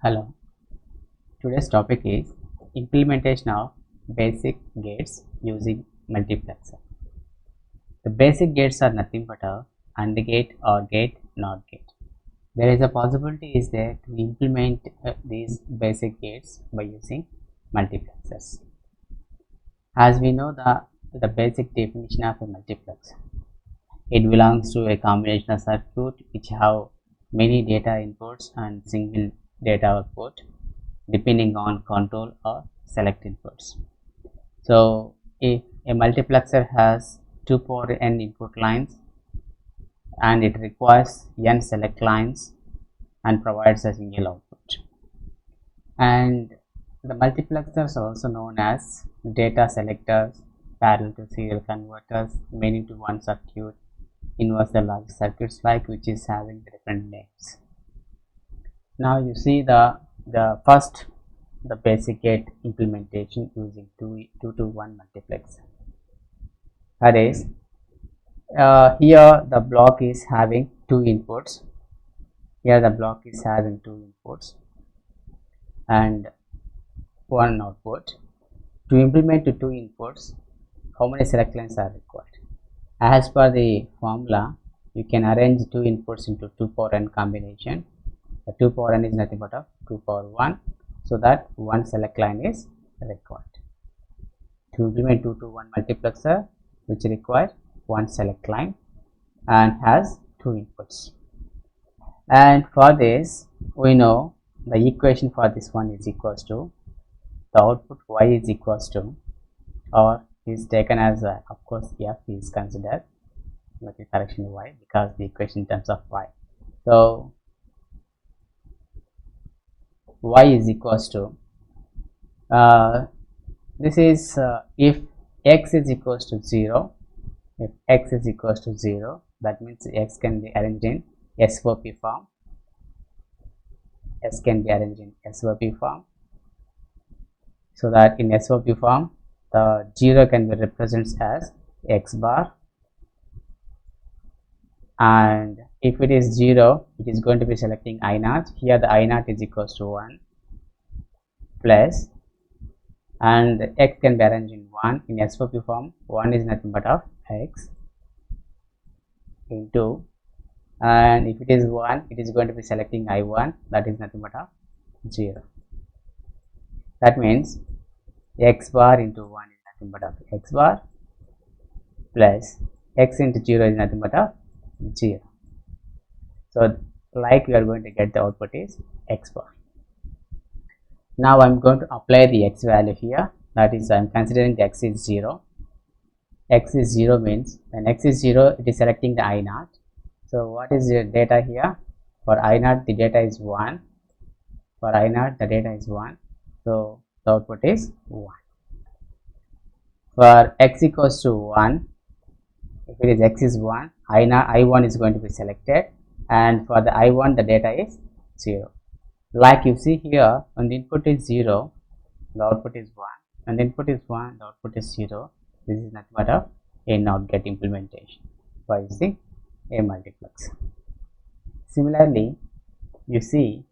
Hello, today's topic is implementation of basic gates using multiplexer. The basic gates are nothing but a AND gate or gate NOT gate. There is a possibility is there to implement these basic gates by using multiplexers. As we know the basic definition of a multiplexer, it belongs to a combinational circuit which have many data inputs and single data output depending on control or select inputs. So if a multiplexer has 2 power n input lines and it requires n select lines and provides a single output, and the multiplexers are also known as data selectors, parallel to serial converters, many to one circuit, inverse logic circuits, like which is having different names. Now you see the first the basic gate implementation using 2 to 1 multiplexer. That is, here the block is having 2 inputs. Here the block is having 2 inputs and 1 output. To implement the 2 inputs, how many select lines are required? As per the formula, you can arrange 2 inputs into 2 power n combination. The 2 power n is nothing but 2 power 1, so that 1 select line is required. To implement 2 to 1 multiplexer, which requires 1 select line and has 2 inputs. And for this, we know the equation for this one is equals to the output y is equals to, or is taken as of course f is considered with the correction y because the equation in terms of y. So y is equals to this is if x is equals to 0. If x is equals to 0, that means x can be arranged in SOP form. S can be arranged in SOP form, so that in SOP form the 0 can be represented as x bar, and if it is 0, it is going to be selecting I naught. Here the I naught is equals to 1 plus, and x can be arranged in 1 in SOP form. 1 is nothing but of x into, and if it is 1, it is going to be selecting I1, that is nothing but of 0. That means x bar into 1 is nothing but of x bar plus x into 0 is nothing but of 0. So like we are going to get the output is x bar. Now I am going to apply the x value here, that is I am considering the x is 0. X is 0 means when x is 0, it is selecting the I naught. So what is the data here? For I naught the data is 1. For I naught the data is 1. So the output is 1. For x equals to 1, if it is x is 1, I1 is going to be selected, and for the I1 the data is 0. Like you see here, when the input is 0, the output is 1. When the input is 1, the output is 0. This is nothing but a NOT gate implementation by using a multiplexer. Similarly, you see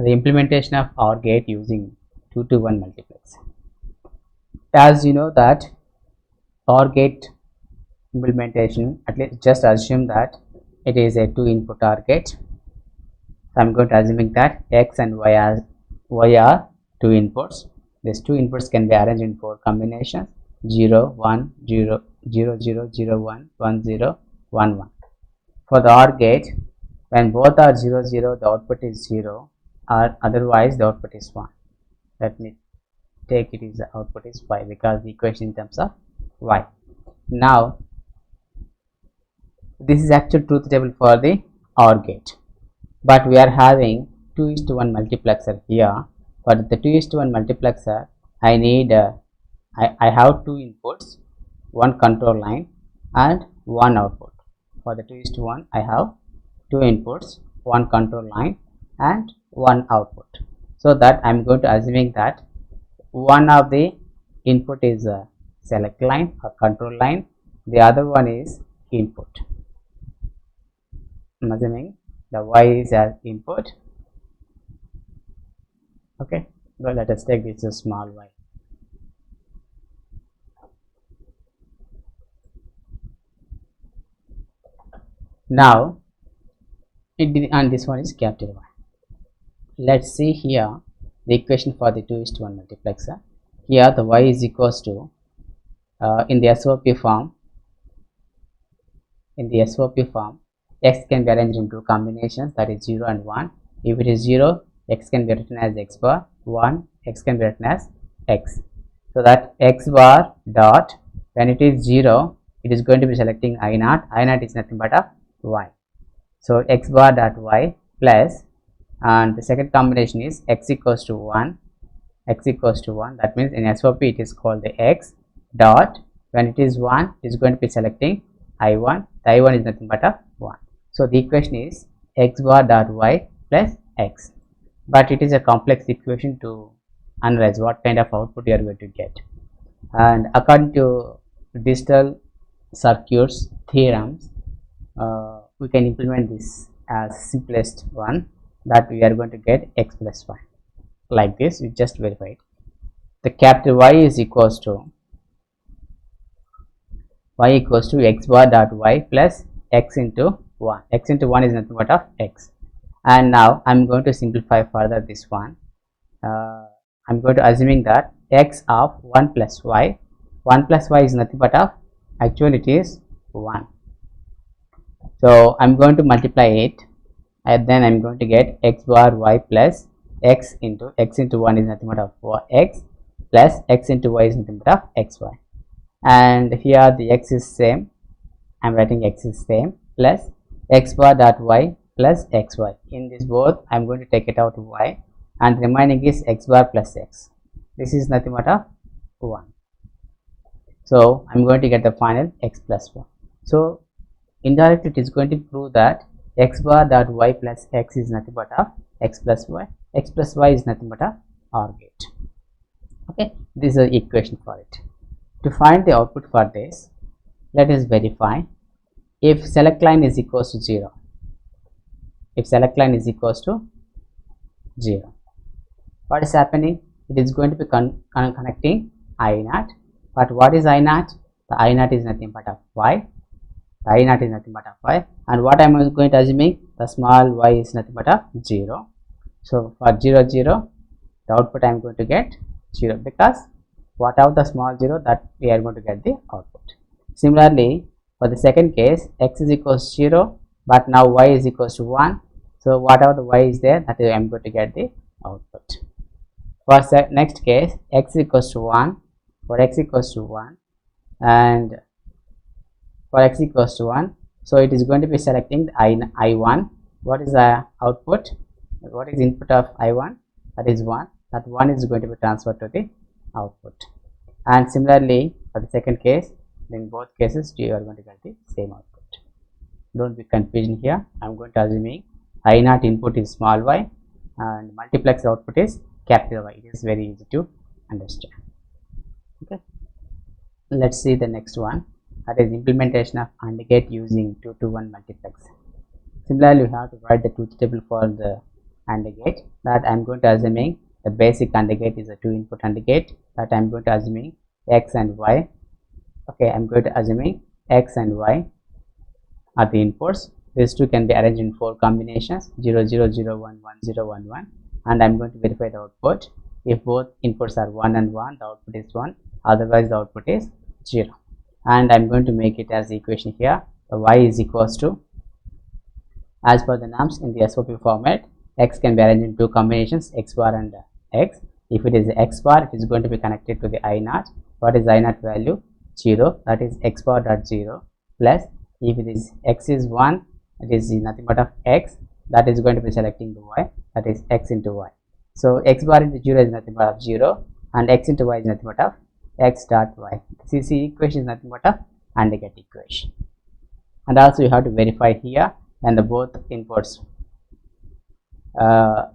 the implementation of OR gate using 2 to 1 multiplexer. As you know that OR gate implementation, at least just assume that it is a 2 input OR gate. So I am going to assuming that x and y are 2 inputs. These 2 inputs can be arranged in 4 combinations: 0 1 0 0 0 0 1 1 0 1 1. For the OR gate, when both are 0 0, the output is 0, or otherwise the output is 1. Let me take it is the output is y because the equation in terms of y. Now this is actual truth table for the OR gate, but we are having 2:1 multiplexer here. For the 2:1 multiplexer, I need I have 2 inputs, 1 control line and 1 output. For the 2:1, I have 2 inputs, 1 control line and 1 output. So that I am going to assuming that one of the input is a select line or control line, the other one is input. I am assuming the y is as input Okay, well, let us take this as small y. Now and this one is capital Y. Let's see here the equation for the 2:1 multiplexer. Here the y is equals to in the SOP form. In the SOP form, x can be arranged into combinations, that is 0 and 1. If it is 0, x can be written as x bar, 1, x can be written as x. So that x bar dot, when it is 0, it is going to be selecting I naught. I naught is nothing but a y. So x bar dot y plus, and the second combination is x equals to 1. X equals to 1, that means in SOP it is called the x dot, when it is 1, it is going to be selecting I1. The I1 is nothing but a 1. So the equation is x bar dot y plus x, but it is a complex equation to analyze what kind of output you are going to get. And according to digital circuits theorems, we can implement this as simplest one, that we are going to get x plus y like this. We just verified the capital Y is equals to x bar dot y plus x into 1. X into 1 is nothing but of x. And now I'm going to simplify further this one. I'm going to assuming that x of 1 plus y is nothing but of, actually it is 1. So I'm going to multiply it, and then I'm going to get x bar y plus x into 1 is nothing but of x plus x into y is nothing but of xy. And here the x is same, I'm writing x is same, plus x bar dot y plus xy. In this both I'm going to take it out y, and remaining is x bar plus x. This is nothing but of 1. So I'm going to get the final x plus 1. So indirectly it is going to prove that x bar dot y plus x is nothing but of x plus y. X plus y is nothing but a OR gate. Okay, this is the equation for it. To find the output for this, let us verify if select line is equals to 0. If select line is equals to 0, what is happening? It is going to be connecting I naught. But what is I naught? The I naught is nothing but of y. The I naught is nothing but of y. And what I am going to assuming? The small y is nothing but of 0. So for 0 0, the output I am going to get 0, because whatever the small 0, that we are going to get the output. Similarly, for the second case, x is equals to 0, but now y is equals to 1. So whatever the y is there, that I am going to get the output. For next case, x equals to 1. For x equals to 1, and for x equals to 1, so it is going to be selecting the I1. What is the output? What is input of I1? That is 1. That 1 is going to be transferred to the output. And similarly, for the second case, in both cases you are going to get the same output. Don't be confused here. I am going to assuming I naught input is small y and multiplex output is capital Y. It is very easy to understand. Okay, let's see the next one, that is implementation of AND gate using 2 to 1 multiplex. Similarly, we have to write the truth table for the AND gate. That I am going to assuming the basic AND gate is a 2 input AND gate, that I am going to assuming x and y. Okay, I am going to assuming x and y are the inputs. These two can be arranged in 4 combinations, 0 0 0 1 1 0 1 1, and I am going to verify the output. If both inputs are 1 and 1, the output is 1, otherwise the output is 0. And I am going to make it as the equation here. The y is equals to, as per the norms in the SOP format, x can be arranged in 2 combinations, x bar and x. If it is x bar, it is going to be connected to the I naught. What is I naught value? 0, that is x bar dot 0, plus if it is x is 1, it is nothing but of x, that is going to be selecting the y, that is x into y. So x bar into 0 is nothing but of 0, and x into y is nothing but of x dot y. CC equation is nothing but of AND gate equation. And also you have to verify here and the both inputs.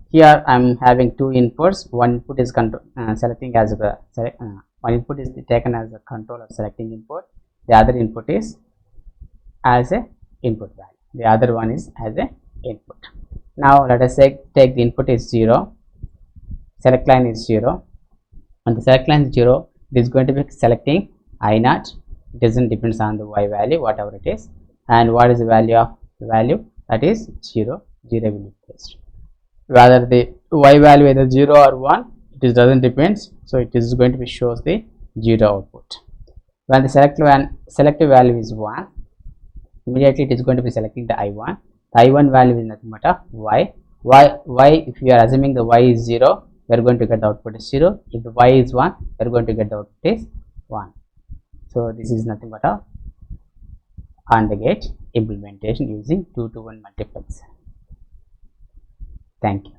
Here I am having 2 inputs. One input is selecting as a one input is taken as a control of selecting input. The other input is as a input value. The other one is as a input. Now let us say take the input is 0. select line is 0. When the select line is 0, it is going to be selecting I naught. It doesn't depends on the y value, whatever it is. And what is the value of the value? That is 0. 0 will be placed. Whether the y value either 0 or 1, it doesn't depends. So it is going to be shows the 0 output. When the selective value is 1, immediately it is going to be selecting the I1. The I1 value is nothing but y. If you are assuming the y is 0, we are going to get the output is 0. If the y is 1, we are going to get the output is 1. So this is nothing but a AND gate implementation using 2 to 1 multiplexer. Thank you.